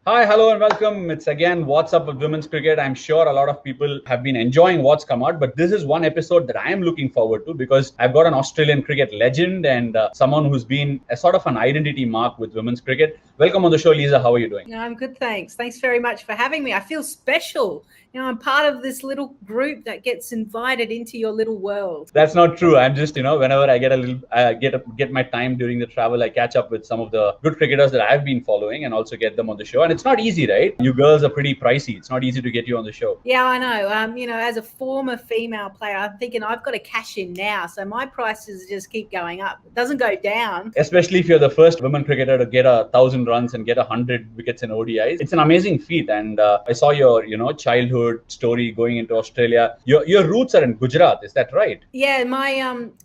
Hi, hello, and welcome. It's again What's Up with Women's Cricket. I'm sure a lot of people have been enjoying what's come out, but this is one episode that I am looking forward to because I've got an Australian cricket legend and someone who's been a sort of an identity mark with women's cricket. Welcome on the show, Lisa. How are you doing? I'm good, thanks. Thanks very much for having me. I feel special. I'm part of this little group that gets invited into your little world. That's not true. I'm just, whenever I get a little, get my time during the travel, I catch up with some of the good cricketers that I've been following and also get them on the show. And it's not easy, right? You girls are pretty pricey. It's not easy to get you on the show. Yeah, I know. As a former female player, I'm thinking I've got to cash in now. So my prices just keep going up. It doesn't go down. Especially if you're the first women cricketer to get 1,000 runs and get 100 wickets in ODIs. It's an amazing feat. And I saw your, childhood story going into Australia. Your roots are in Gujarat. Is that right? Yeah,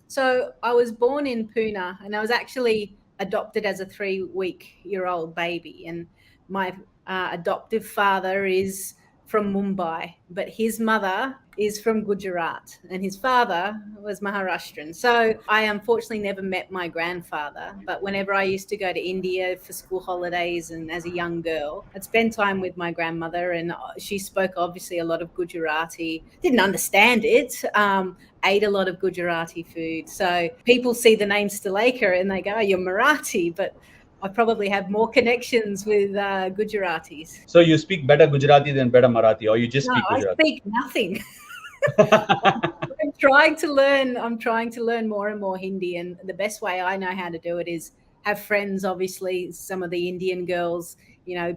so I was born in Pune and I was actually adopted as a 3-week-old baby. And my adoptive father is from Mumbai, but his mother is from Gujarat and his father was Maharashtrian. So I unfortunately never met my grandfather, but whenever I used to go to India for school holidays and as a young girl, I'd spend time with my grandmother and she spoke obviously a lot of Gujarati, didn't understand it, ate a lot of Gujarati food. So people see the name Sthalekar and they go, oh, you're Marathi, but I probably have more connections with Gujaratis. So you speak better Gujarati than better Marathi, or you just speak Gujarati? I speak nothing. I'm trying to learn more and more Hindi, and the best way I know how to do it is have friends, obviously some of the Indian girls,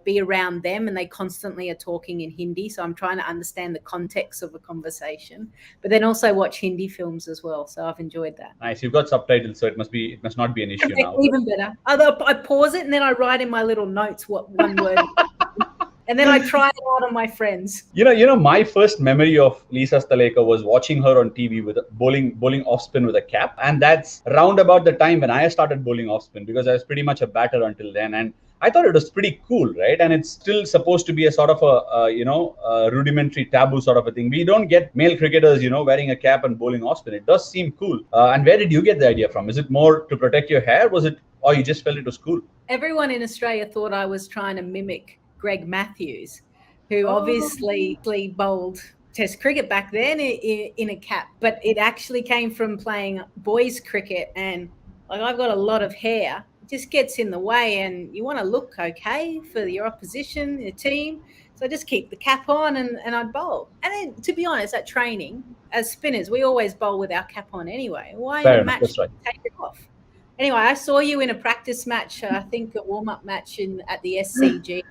be around them and they constantly are talking in Hindi. So I'm trying to understand the context of a conversation, but then also watch Hindi films as well. So I've enjoyed that. Nice. You've got subtitles, so it must not be an issue now. Even better. Although I pause it and then I write in my little notes what one word and then I try it out on my friends. My first memory of Lisa Sthalekar was watching her on TV with bowling off spin with a cap. And that's round about the time when I started bowling off spin because I was pretty much a batter until then. And I thought it was pretty cool, right? And it's still supposed to be a sort of a rudimentary taboo sort of a thing. We don't get male cricketers, wearing a cap and bowling off spin. It does seem cool. And where did you get the idea from? Is it more to protect your hair? Or you just felt it was cool? Everyone in Australia thought I was trying to mimic Greg Matthews, who obviously bowled Test cricket back then in a cap, but it actually came from playing boys cricket. And I've got a lot of hair. Just gets in the way and you want to look okay for your opposition, your team. So I just keep the cap on and I'd bowl. And then, to be honest, at training, as spinners, we always bowl with our cap on anyway. Why in a match take it off? Anyway, I saw you in a practice match, I think a warm-up match at the SCG.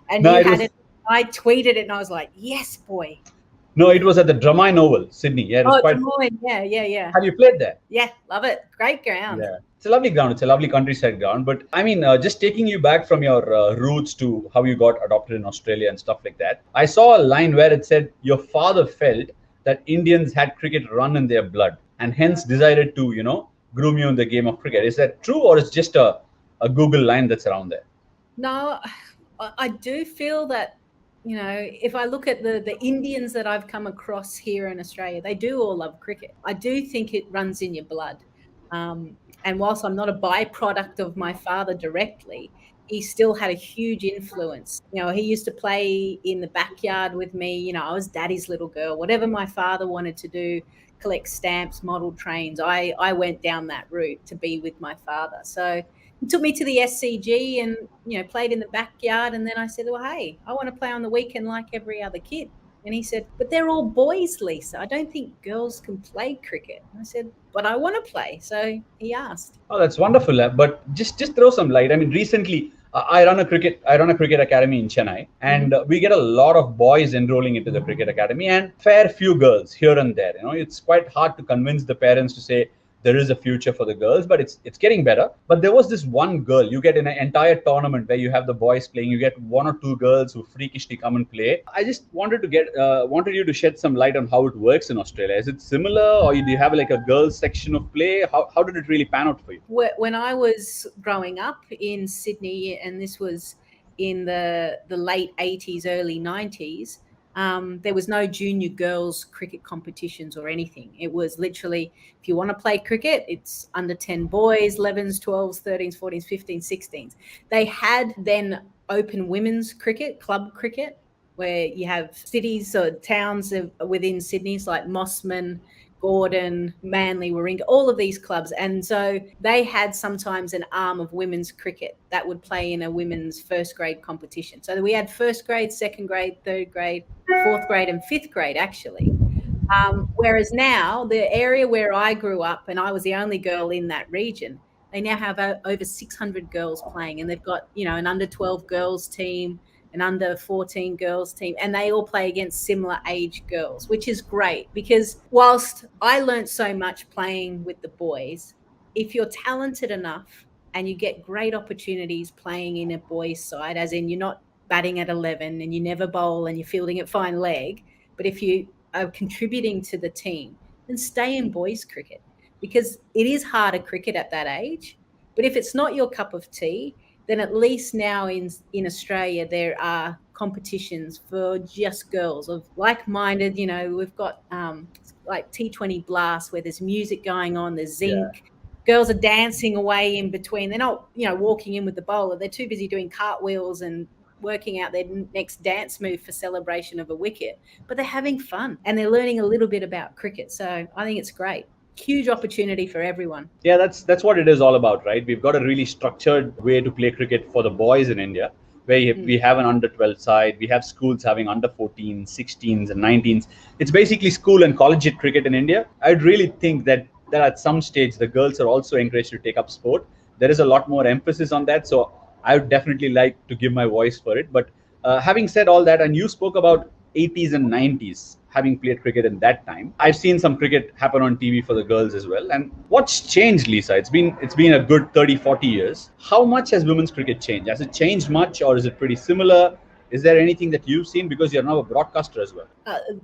And you had it. I tweeted it and I was like, yes, boy. No, it was at the Dubaiahh Oval, Sydney. Yeah, it was Des Moines. Yeah. Have you played there? Yeah, love it. Great ground. Yeah. It's a lovely ground. It's a lovely countryside ground. But I mean, just taking you back from your roots to how you got adopted in Australia and stuff like that. I saw a line where it said your father felt that Indians had cricket run in their blood and hence decided to, groom you in the game of cricket. Is that true, or is just a Google line that's around there? No, I do feel that, if I look at the Indians that I've come across here in Australia, they do all love cricket. I do think it runs in your blood. And whilst I'm not a byproduct of my father directly, he still had a huge influence. He used to play in the backyard with me. I was daddy's little girl. Whatever my father wanted to do, collect stamps, model trains, I went down that route to be with my father. So he took me to the SCG and, played in the backyard. And then I said, well, hey, I want to play on the weekend like every other kid. And he said, but they're all boys, Lisa. I don't think girls can play cricket. And I said, but I want to play. So he asked. Oh, that's wonderful. But just throw some light. I mean, recently I run a cricket academy in Chennai, and we get a lot of boys enrolling into the cricket academy and fair few girls here and there. It's quite hard to convince the parents to say there is a future for the girls, but it's getting better. But there was this one girl, you get in an entire tournament where you have the boys playing, you get one or two girls who freakishly come and play. I just wanted you to shed some light on how it works in Australia. Is it similar, or do you have like a girls section of play? How did it really pan out for you? When I was growing up in Sydney, and this was in the late 80s, early 90s, there was no junior girls cricket competitions or anything. It was literally, if you want to play cricket, it's under 10 boys, 11s, 12s, 13s, 14s, 15s, 16s. They had then open women's cricket, club cricket, where you have cities or towns within Sydney's like Mossman, Gordon, Manly, Warringah, all of these clubs. And so they had sometimes an arm of women's cricket that would play in a women's first grade competition. So we had first grade, second grade, third grade, fourth grade, and fifth grade, actually. Whereas now, the area where I grew up, and I was the only girl in that region, they now have over 600 girls playing, and they've got, an under 12 girls team, an under 14 girls team, and they all play against similar age girls, which is great, because whilst I learned so much playing with the boys, if you're talented enough and you get great opportunities playing in a boys' side, as in you're not batting at 11 and you never bowl and you're fielding at fine leg, but if you are contributing to the team, then stay in boys' cricket, because it is harder cricket at that age. But if it's not your cup of tea, then at least now in Australia, there are competitions for just girls of like-minded. We've got like T20 Blast, where there's music going on, there's zinc. Yeah. Girls are dancing away in between. They're not, walking in with the bowler. They're too busy doing cartwheels and working out their next dance move for celebration of a wicket. But they're having fun and they're learning a little bit about cricket. So I think it's great. Huge opportunity for everyone. Yeah, that's what it is all about, right? We've got a really structured way to play cricket for the boys in India, where we have an under 12 side. We have schools having under 14, 16s and 19s. It's basically school and collegiate cricket in India. I'd really think that at some stage, the girls are also encouraged to take up sport. There is a lot more emphasis on that. So I would definitely like to give my voice for it. But having said all that, and you spoke about 80s and 90s, having played cricket in that time, I've seen some cricket happen on TV for the girls as well. And what's changed, Lisa? It's been a good 30, 40 years. How much has women's cricket changed? Has it changed much, or is it pretty similar? Is there anything that you've seen, because you're now a broadcaster as well?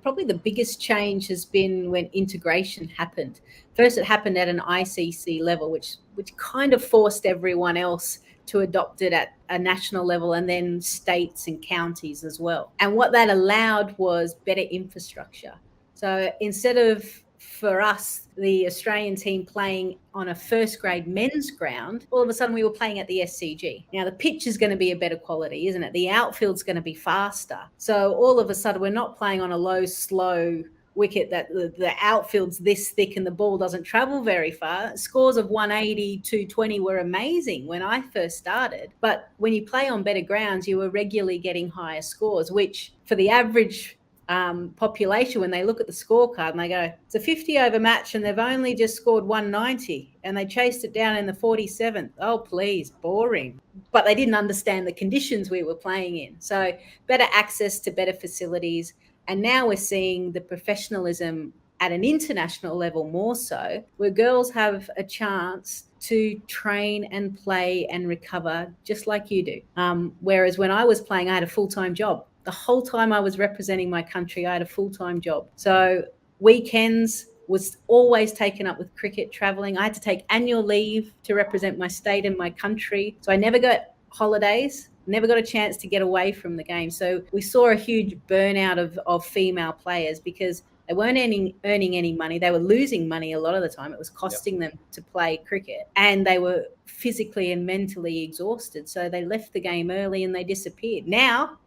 Probably the biggest change has been when integration happened. First, it happened at an ICC level, which kind of forced everyone else to adopt it at a national level, and then states and counties as well. And what that allowed was better infrastructure. So instead of, for us, the Australian team playing on a first grade men's ground, all of a sudden we were playing at the SCG. Now the pitch is going to be a better quality, isn't it? The outfield's going to be faster. So all of a sudden we're not playing on a low, slow wicket that the outfield's this thick and the ball doesn't travel very far. Scores of 180, 220 were amazing when I first started. But when you play on better grounds, you were regularly getting higher scores, which for the average population, when they look at the scorecard and they go, it's a 50 over match and they've only just scored 190 and they chased it down in the 47th. Oh, please, boring. But they didn't understand the conditions we were playing in. So better access to better facilities. And now we're seeing the professionalism at an international level more so, where girls have a chance to train and play and recover just like you do. Whereas when I was playing, I had a full-time job. The whole time I was representing my country, I had a full-time job. So weekends was always taken up with cricket, traveling. I had to take annual leave to represent my state and my country. So I never got holidays. Never got a chance to get away from the game. So we saw a huge burnout of female players because they weren't earning any money. They were losing money a lot of the time. It was costing them to play cricket. And they were physically and mentally exhausted. So they left the game early and they disappeared. Now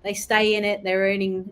they stay in it. They're earning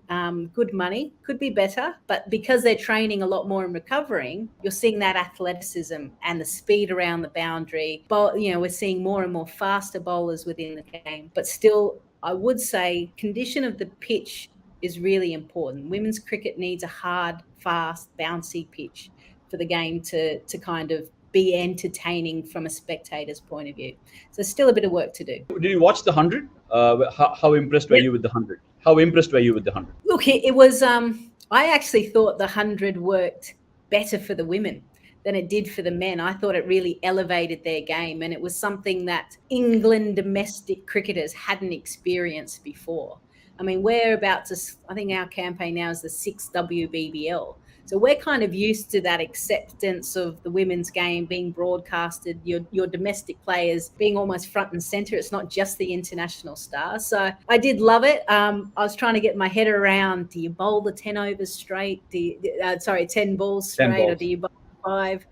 good money. Could be better. But because they're training a lot more and recovering, you're seeing that athleticism and the speed around the boundary. But, we're seeing more and more faster bowlers within the game. But still, I would say condition of the pitch is really important. Women's cricket needs a hard, fast, bouncy pitch for the game to kind of be entertaining from a spectator's point of view. So still a bit of work to do. Did you watch the 100? How impressed were you with the 100? How impressed were you with the 100? Look, it was, I actually thought the 100 worked better for the women than it did for the men. I thought it really elevated their game, and it was something that England domestic cricketers hadn't experienced before. I mean, we're about to, I think our campaign now is the 6th WBBL. So we're kind of used to that acceptance of the women's game being broadcasted, your domestic players being almost front and center. It's not just the international stars. So I did love it. I was trying to get my head around, do you bowl the 10 overs straight? 10 balls straight, 10 balls. Or do you bowl 5?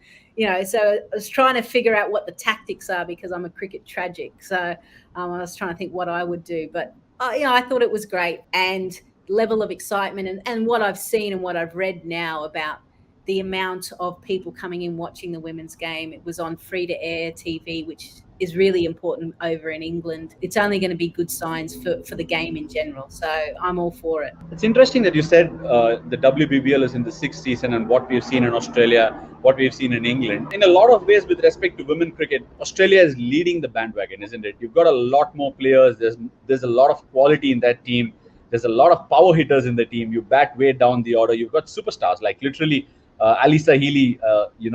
So I was trying to figure out what the tactics are because I'm a cricket tragic. So I was trying to think what I would do. But, I thought it was great. And level of excitement and what I've seen and what I've read now about the amount of people coming in watching the women's game. It was on free-to-air TV, which is really important over in England. It's only going to be good signs for the game in general. So I'm all for it. It's interesting that you said the WBBL is in the 6th season, and what we've seen in Australia, what we've seen in England. In a lot of ways, with respect to women cricket, Australia is leading the bandwagon, isn't it? You've got a lot more players. There's a lot of quality in that team. There's a lot of power hitters in the team. You bat way down the order. You've got superstars like literally Alisa Healy.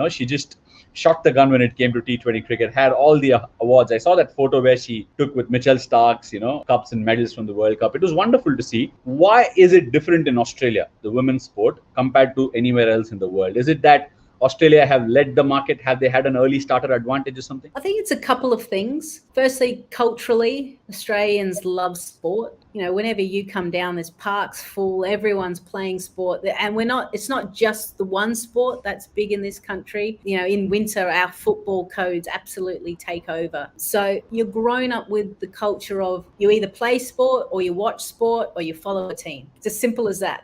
She just shot the gun when it came to T20 cricket, had all the awards. I saw that photo where she took with Mitchell Starks, cups and medals from the World Cup. It was wonderful to see. Why is it different in Australia, the women's sport, compared to anywhere else in the world? Is it that Australia have led the market? Have they had an early starter advantage or something? I think it's a couple of things. Firstly, culturally, Australians love sport. Whenever you come down, there's parks full, everyone's playing sport. And it's not just the one sport that's big in this country. In winter, our football codes absolutely take over. So you're grown up with the culture of you either play sport or you watch sport or you follow a team. It's as simple as that.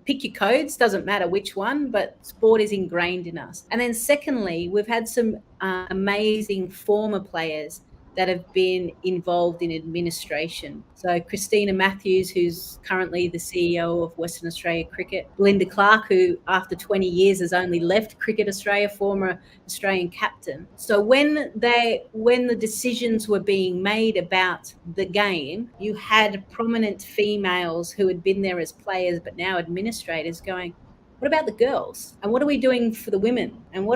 Pick your codes, doesn't matter which one, but sport is ingrained in us. And then secondly, we've had some amazing former players that have been involved in administration. So Christina Matthews, who's currently the CEO of Western Australia Cricket, Belinda Clark, who after 20 years has only left Cricket Australia, former Australian captain. So when the decisions were being made about the game, you had prominent females who had been there as players but now administrators going, what about the girls? And what are we doing for the women? And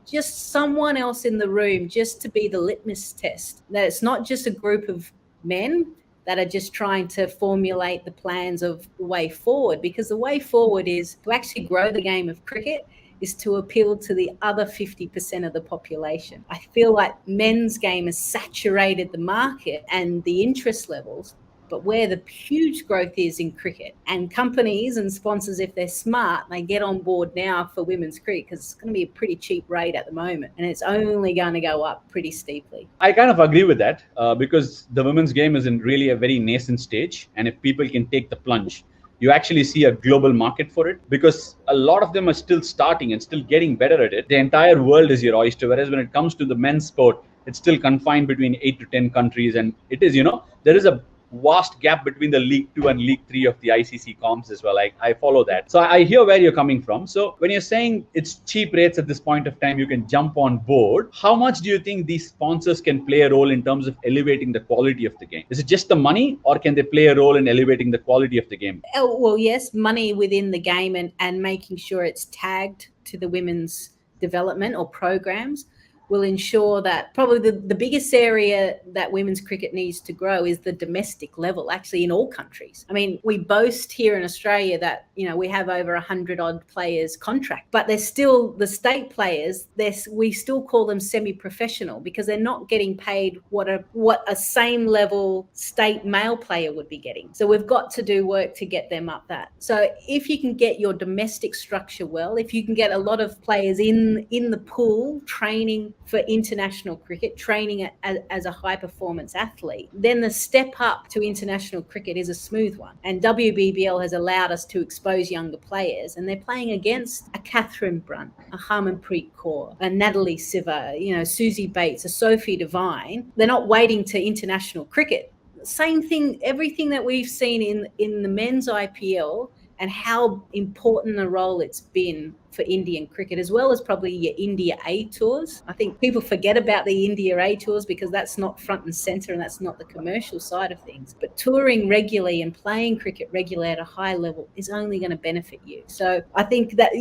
just someone else in the room just to be the litmus test, that it's not just a group of men that are just trying to formulate the plans of the way forward, because the way forward is to actually grow the game of cricket, is to appeal to the other 50% of the population. I feel like men's game has saturated the market and the interest levels, but where the huge growth is in cricket, and companies and sponsors, if they're smart, they get on board now for women's cricket because it's going to be a pretty cheap rate at the moment, and it's only going to go up pretty steeply. I kind of agree with that because the women's game is in really a very nascent stage, and if people can take the plunge, you actually see a global market for it, because a lot of them are still starting and still getting better at it. The entire world is your oyster, whereas when it comes to the men's sport, it's still confined between 8 to 10 countries, and it is, there is a vast gap between the League 2 and League 3 of the ICC comps as well. I follow that. So I hear where you're coming from. So when you're saying it's cheap rates at this point of time, you can jump on board. How much do you think these sponsors can play a role in terms of elevating the quality of the game? Is it just the money, or can they play a role in elevating the quality of the game? Well, yes, money within the game and making sure it's tagged to the women's development or programs will ensure that probably the biggest area that women's cricket needs to grow is the domestic level, actually in all countries. I mean, we boast here in Australia that, we have over 100 odd players contract, but they're still the state players. We still call them semi-professional because they're not getting paid what a same level state male player would be getting. So we've got to do work to get them up that. So if you can get your domestic structure well, if you can get a lot of players in the pool training for international cricket, training as a high performance athlete, then the step up to international cricket is a smooth one. And WBBL has allowed us to expose younger players, and they're playing against a Catherine Brunt, a Harmanpreet Kaur, a Natalie Siva, Susie Bates, a Sophie Devine. They're not waiting to international cricket. Same thing, everything that we've seen in the men's IPL and how important a role it's been for Indian cricket, as well as probably your India A tours. I think people forget about the India A tours because that's not front and center and that's not the commercial side of things. But touring regularly and playing cricket regularly at a high level is only going to benefit you. So I think that,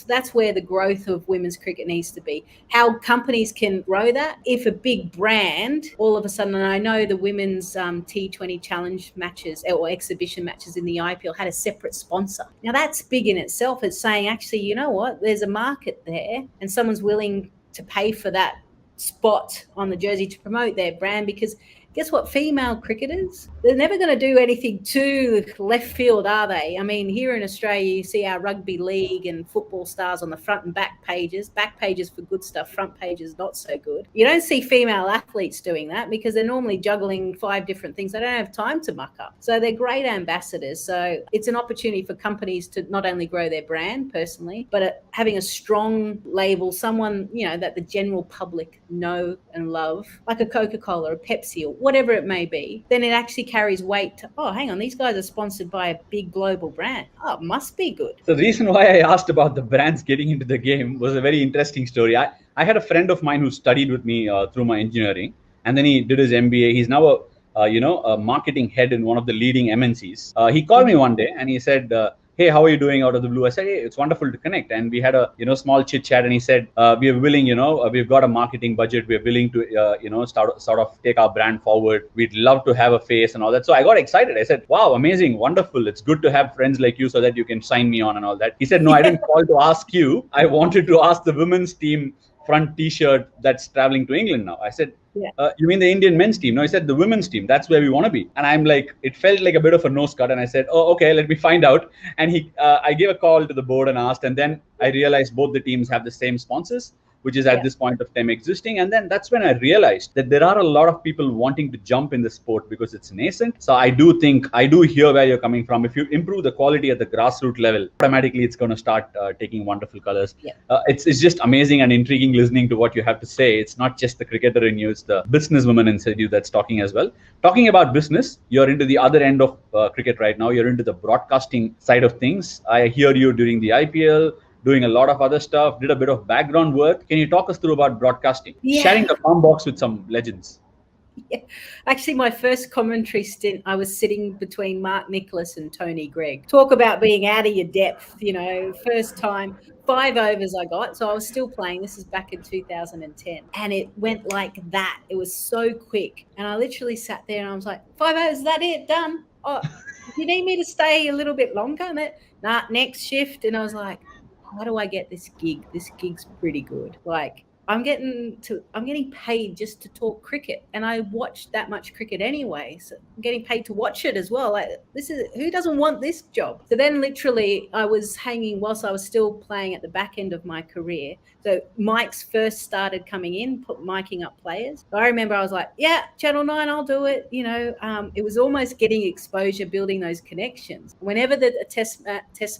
that's where the growth of women's cricket needs to be. How companies can grow that, if a big brand all of a sudden, and I know the women's T20 challenge matches or exhibition matches in the IPL had a separate sponsor. Now that's big in itself. It's saying, actually, what? There's a market there and someone's willing to pay for that spot on the jersey to promote their brand, because guess what? Female cricketers, they're never going to do anything too left field, are they? I mean, here in Australia, you see our rugby league and football stars on the front and back pages for good stuff, front pages not so good. You don't see female athletes doing that because they're normally juggling 5 different things. They don't have time to muck up. So they're great ambassadors. So it's an opportunity for companies to not only grow their brand personally, but having a strong label, someone, you know, that the general public know and love, like a Coca-Cola, a Pepsi, or whatever it may be, then it actually carries weight to, oh, hang on, these guys are sponsored by a big global brand. Oh, it must be good. So the reason why I asked about the brands getting into the game was a very interesting story. I had a friend of mine who studied with me through my engineering, and then he did his MBA. He's now a marketing head in one of the leading MNCs. He called me one day and he said, hey, how are you doing, out of the blue? I said, hey, it's wonderful to connect. And we had a, small chit chat, and he said, we are willing, we've got a marketing budget. We're willing to, sort of take our brand forward. We'd love to have a face and all that. So I got excited. I said, wow, amazing, wonderful. It's good to have friends like you so that you can sign me on and all that. He said, no, I didn't call to ask you. I wanted to ask the women's team front t-shirt that's traveling to England now. I said, yeah. You mean the Indian men's team? No, he said the women's team. That's where we want to be. And I'm like, it felt like a bit of a nose cut. And I said, oh, okay, let me find out. And I gave a call to the board and asked. And then I realized both the teams have the same sponsors, which is at this point of time existing. And then that's when I realized that there are a lot of people wanting to jump in the sport because it's nascent. So I do hear where you're coming from. If you improve the quality at the grassroots level, automatically it's going to start taking wonderful colors. Yeah. It's just amazing and intriguing listening to what you have to say. It's not just the cricketer in you, it's the businesswoman inside you that's talking as well. Talking about business, you're into the other end of cricket right now. You're into the broadcasting side of things. I hear you during the IPL, doing a lot of other stuff, did a bit of background work. Can you talk us through about broadcasting? Yeah. Sharing the palm box with some legends. Yeah. Actually, my first commentary stint, I was sitting between Mark Nicholas and Tony Greig. Talk about being out of your depth, first time. 5 overs I got, so I was still playing. This is back in 2010. And it went like that. It was so quick. And I literally sat there and I was like, 5 overs, is that it? Done? Oh, you need me to stay a little bit longer? And nah, next shift. And I was like, how do I get this gig? This gig's pretty good. Like, I'm getting paid just to talk cricket, and I watch that much cricket anyway. So I'm getting paid to watch it as well. Like, who doesn't want this job? So then literally I was hanging whilst I was still playing at the back end of my career. So mics first started coming in, miking up players. So I remember I was like, yeah, Channel 9, I'll do it. It was almost getting exposure, building those connections. Whenever a test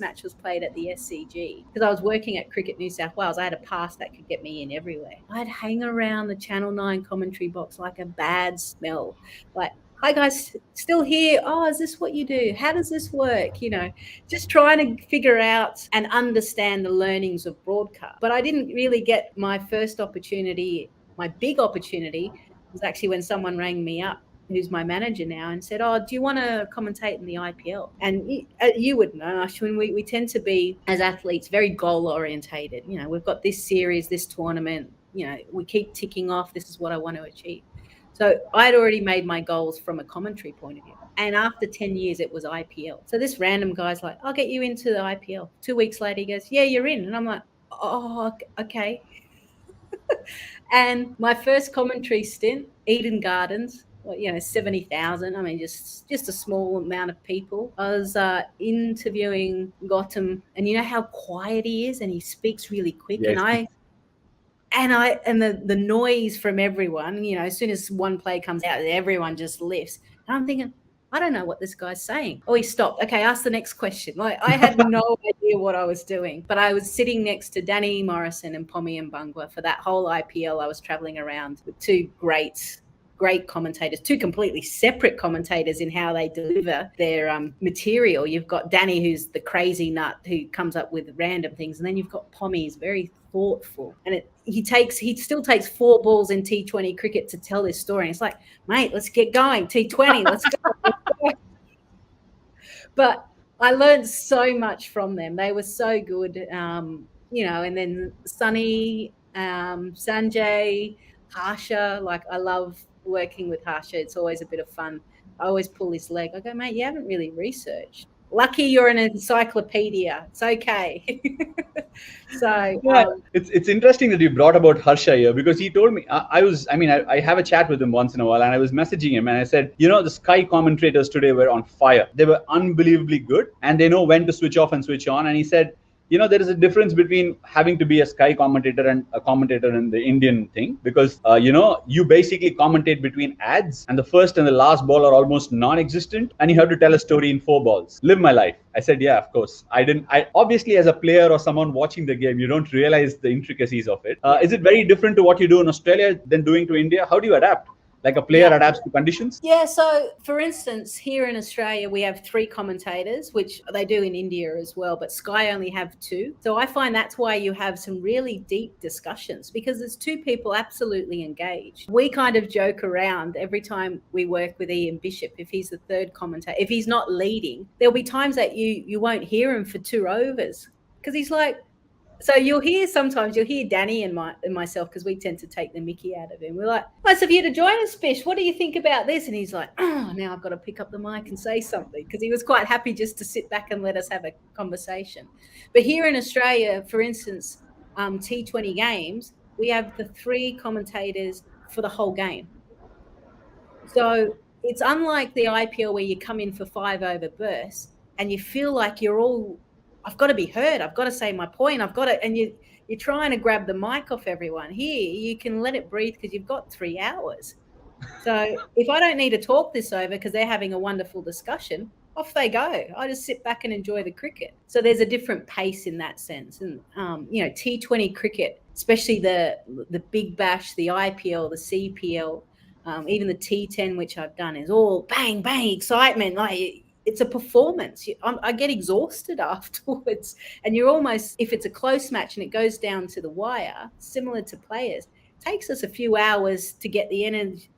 match was played at the SCG, because I was working at Cricket New South Wales, I had a pass that could get me in everywhere. I'd hang around the Channel 9 commentary box like a bad smell. Like, hi guys, still here? Oh, is this what you do? How does this work? Just trying to figure out and understand the learnings of broadcast. But I didn't really get my first opportunity. My big opportunity was actually when someone rang me up, who's my manager now, and said, oh, do you want to commentate in the IPL? And you would know, Ashwin, we tend to be, as athletes, very goal orientated. We've got this series, this tournament, we keep ticking off, this is what I want to achieve. So I'd already made my goals from a commentary point of view. And after 10 years, it was IPL. So this random guy's like, I'll get you into the IPL. 2 weeks later, he goes, yeah, you're in. And I'm like, oh, okay. And my first commentary stint, Eden Gardens, 70,000. I mean, just a small amount of people. I was interviewing Gautam, and you know how quiet he is, and he speaks really quick. Yes. And the noise from everyone, as soon as one play comes out, everyone just lifts. And I'm thinking, I don't know what this guy's saying. Oh, he stopped. Okay, ask the next question. Like, I had no idea what I was doing, but I was sitting next to Danny Morrison and Pommy and Bungwa for that whole IPL. I was traveling around with 2 great commentators, 2 completely separate commentators in how they deliver their material. You've got Danny, who's the crazy nut who comes up with random things, and then you've got Pommy, who's very thoughtful, and he still takes 4 balls in T20 cricket to tell this story. And it's like, mate, let's get going. T20, let's go. But I learned so much from them. They were so good, and then Sunny, Sanjay, Harsha. Like, I love working with Harsha. It's always a bit of fun. I always pull his leg. I go, mate, you haven't really researched lucky you're an encyclopedia. It's okay. So yeah, it's interesting that you brought about Harsha here, because he told me I have a chat with him once in a while, and I was messaging him and I said, the Sky commentators today were on fire. They were unbelievably good, and they know when to switch off and switch on. And he said, there is a difference between having to be a Sky commentator and a commentator in the Indian thing, because you basically commentate between ads, and the first and the last ball are almost non-existent, and you have to tell a story in 4 balls. Live my life. I said, yeah, of course. I obviously, as a player or someone watching the game, you don't realize the intricacies of it. Is it very different to what you do in Australia than doing to India? How do you adapt? Like a player adapts to conditions? Yeah, so for instance, here in Australia, we have 3 commentators, which they do in India as well, but Sky only have 2. So I find that's why you have some really deep discussions, because there's 2 people absolutely engaged. We kind of joke around every time we work with Ian Bishop, if he's the 3rd commentator, if he's not leading, there'll be times that you won't hear him for 2 overs, because he's like, so you'll hear Danny and myself, because we tend to take the mickey out of him. We're like, nice of you to join us, Bish. What do you think about this? And he's like, oh, now I've got to pick up the mic and say something, because he was quite happy just to sit back and let us have a conversation. But here in Australia, for instance, T20 games, we have the 3 commentators for the whole game. So it's unlike the IPL where you come in for 5 over bursts and you feel like you're all, I've got to be heard. I've got to say my point. And you're trying to grab the mic off everyone. Here, you can let it breathe because you've got 3 hours. So if I don't need to talk this over because they're having a wonderful discussion, off they go. I just sit back and enjoy the cricket. So there's a different pace in that sense. And, T20 cricket, especially the Big Bash, the IPL, the CPL, even the T10, which I've done, is all bang, bang, excitement. Like, it's a performance. I get exhausted afterwards. And you're almost, if it's a close match and it goes down to the wire, similar to players, it takes us a few hours to get the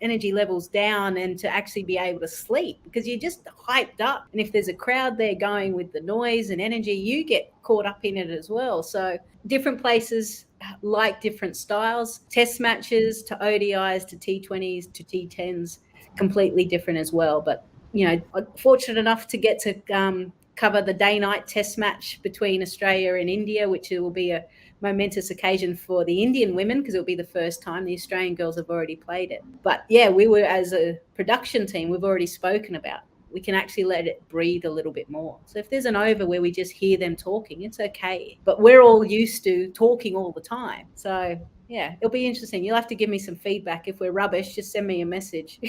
energy levels down and to actually be able to sleep, because you're just hyped up. And if there's a crowd there going with the noise and energy, you get caught up in it as well. So different places like different styles. Test matches to ODIs to T20s to T10s, completely different as well. But I'm fortunate enough to get to cover the day-night test match between Australia and India, which will be a momentous occasion for the Indian women, because it'll be the first time. The Australian girls have already played it. But yeah, we were, as a production team, we've already spoken about, we can actually let it breathe a little bit more. So if there's an over where we just hear them talking, it's okay. But we're all used to talking all the time. So yeah, it'll be interesting. You'll have to give me some feedback. If we're rubbish, just send me a message.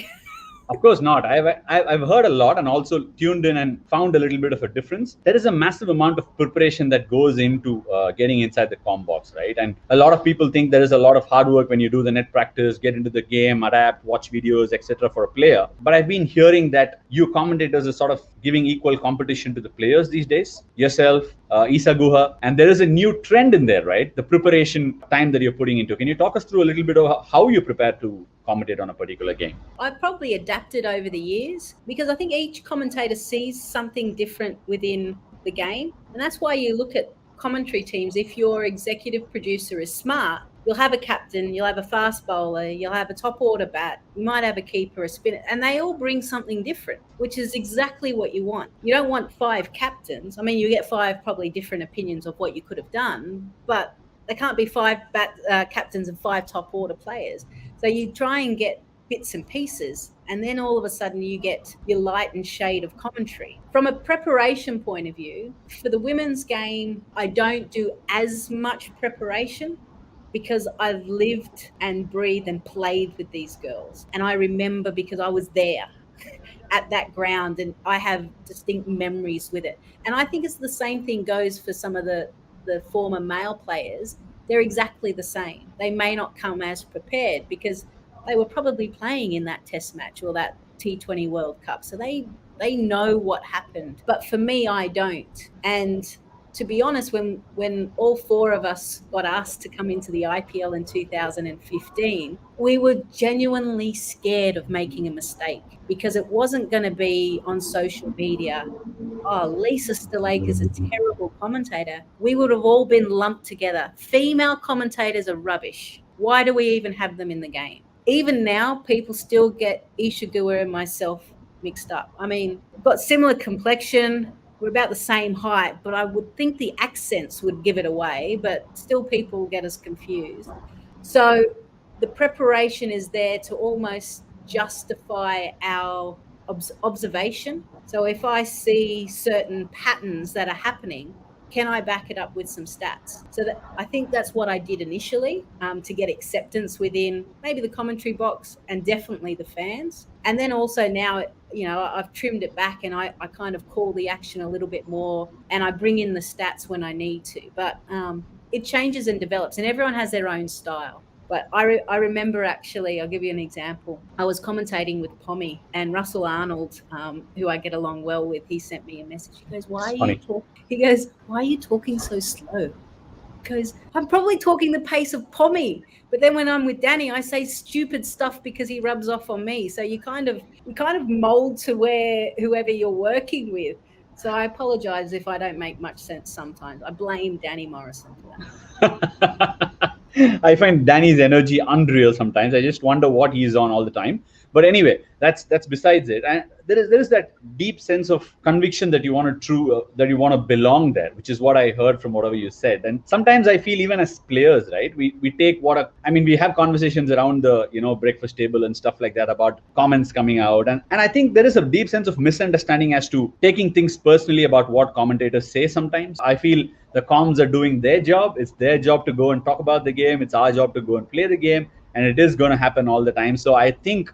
Of course not. I've heard a lot and also tuned in and found a little bit of a difference. There is a massive amount of preparation that goes into getting inside the comm box, right? And a lot of people think there is a lot of hard work when you do the net practice, get into the game, adapt, watch videos, etc. for a player. But I've been hearing that you commentators are sort of giving equal competition to the players these days. Yourself, Isa Guha, and there is a new trend in there, right? The preparation time that you're putting into. Can you talk us through a little bit of how you prepare to commentate on a particular game? I've probably adapted over the years, because I think each commentator sees something different within the game. And that's why you look at commentary teams. If your executive producer is smart, you'll have a captain, you'll have a fast bowler, you'll have a top order bat, you might have a keeper, a spinner, and they all bring something different, which is exactly what you want. You don't want 5 captains. I mean, you get 5 probably different opinions of what you could have done, but there can't be 5 captains and 5 top order players. So you try and get bits and pieces, and then all of a sudden you get your light and shade of commentary. From a preparation point of view, for the women's game, I don't do as much preparation, because I've lived and breathed and played with these girls. And I remember, because I was there at that ground, and I have distinct memories with it. And I think it's the same thing goes for some of the former male players. They're exactly the same. They may not come as prepared because they were probably playing in that test match or that T20 World Cup. So they know what happened. But for me, I don't. And to be honest, when all 4 of us got asked to come into the IPL in 2015, we were genuinely scared of making a mistake, because it wasn't going to be on social media, oh, Lisa Sthalekar is a terrible commentator. We would have all been lumped together. Female commentators are rubbish. Why do we even have them in the game? Even now, people still get Isha Guha and myself mixed up. I mean, we've got similar complexion, we're about the same height, but I would think the accents would give it away, but still people get us confused. So the preparation is there to almost justify our observation. So if I see certain patterns that are happening, can I back it up with some stats? So that I think that's what I did initially, to get acceptance within maybe the commentary box and definitely the fans. And then also now, I've trimmed it back and I kind of call the action a little bit more and I bring in the stats when I need to. But it changes and develops and everyone has their own style. But I remember, actually, I'll give you an example. I was commentating with Pommy and Russell Arnold, who I get along well with. He sent me a message. He goes, why are you talking so slow? Because I'm probably talking the pace of Pommy. But then when I'm with Danny, I say stupid stuff because he rubs off on me. So you kind of mold to whoever you're working with. So I apologize if I don't make much sense sometimes. I blame Danny Morrison for that. I find Danny's energy unreal sometimes. I just wonder what he's on all the time. But anyway, that's besides it. And there is that deep sense of conviction that you want to belong there, which is what I heard from whatever you said. And sometimes I feel even as players, right? We take we have conversations around the breakfast table and stuff like that about comments coming out, and I think there is a deep sense of misunderstanding as to taking things personally about what commentators say. Sometimes I feel the comms are doing their job. It's their job to go and talk about the game. It's our job to go and play the game. And it is going to happen all the time. So I think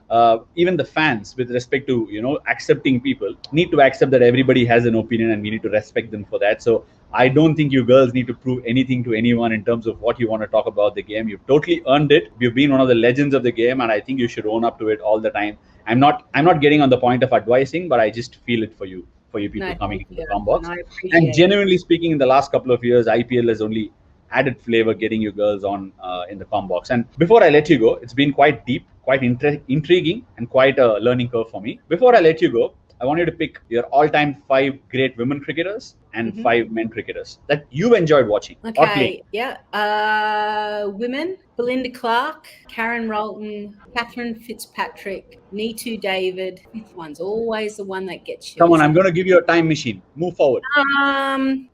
even the fans, with respect to accepting people, need to accept that everybody has an opinion and we need to respect them for that. So I don't think you girls need to prove anything to anyone in terms of what you want to talk about the game. You've totally earned it. You've been one of the legends of the game, and I think you should own up to it all the time. I'm not getting on the point of advising, but I just feel it for you people coming into the com box. And genuinely speaking, in the last couple of years, IPL has only added flavor getting you girls on in the com box. And before I let you go, it's been quite deep, quite intriguing, and quite a learning curve for me. Before I let you go, I want you to pick your all-time 5 great women cricketers and 5 men cricketers that you enjoyed watching. Okay, yeah. Women: Belinda Clark, Karen Rolton, Catherine Fitzpatrick, Neetu David. Fifth one's always the one that gets you. Come on, I'm going to give you a time machine. Move forward.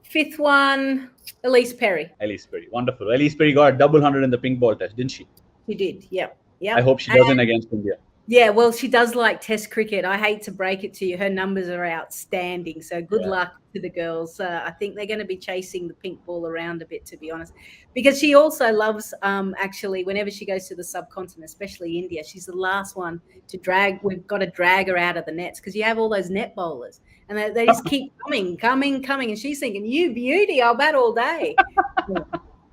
Fifth one, Elise Perry. Elise Perry, wonderful. Elise Perry got a double 100 in the pink ball test, didn't she? She did, yeah. I hope she doesn't against India. Yeah, well, she does like Test cricket. I hate to break it to you. Her numbers are outstanding. So good luck to the girls. I think they're going to be chasing the pink ball around a bit, to be honest, because she also loves, actually, whenever she goes to the subcontinent, especially India, she's the last one to drag. We've got to drag her out of the nets because you have all those net bowlers and they just keep coming. And she's thinking, you beauty, I'll bat all day.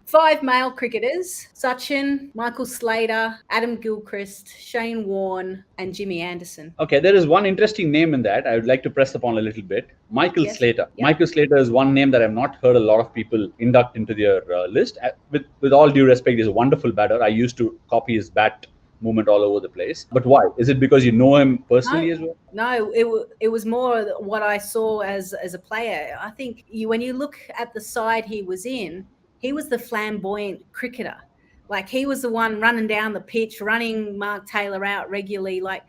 5 male cricketers: Sachin, Michael Slater, Adam Gilchrist, Shane Warne, and Jimmy Anderson. Okay, there is one interesting name in that I would like to press upon a little bit. Michael Slater. Yep. Michael Slater is one name that I've not heard a lot of people induct into their list. With all due respect, he's a wonderful batter. I used to copy his bat movement all over the place. But why? Is it because you know him personally as well? No, it was more what I saw as a player. I think when you look at the side he was in, he was the flamboyant cricketer. Like, he was the one running down the pitch, running Mark Taylor out regularly. Like,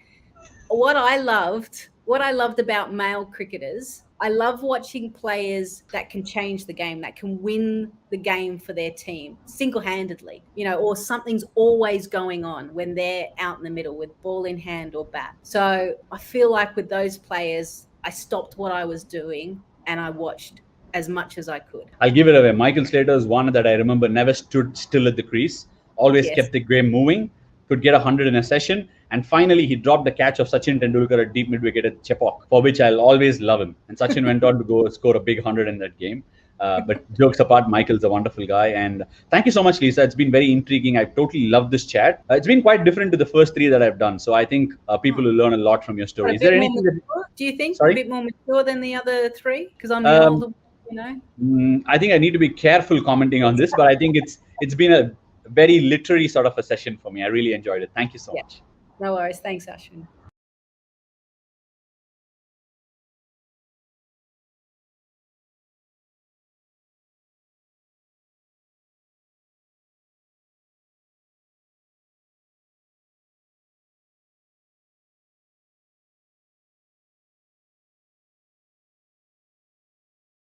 what I loved about male cricketers, I love watching players that can change the game, that can win the game for their team single-handedly, or something's always going on when they're out in the middle with ball in hand or bat. So I feel like with those players, I stopped what I was doing and I watched as much as I could. I'll give it away. Michael Slater is one that I remember never stood still at the crease, always kept the game moving, could get 100 in a session, and finally he dropped the catch of Sachin Tendulkar at deep mid-wicket at Chepauk, for which I'll always love him. And Sachin went on to go score a big 100 in that game. But jokes apart, Michael's a wonderful guy. And thank you so much, Lisa. It's been very intriguing. I've totally loved this chat. It's been quite different to the first 3 that I've done. So I think people will learn a lot from your story. Is there anything do you think a bit more mature than the other 3? Because I'm the older, I think I need to be careful commenting on this, but I think it's been a very literary sort of a session for me. I really enjoyed it. Thank you so much. No worries. Thanks, Ashwin.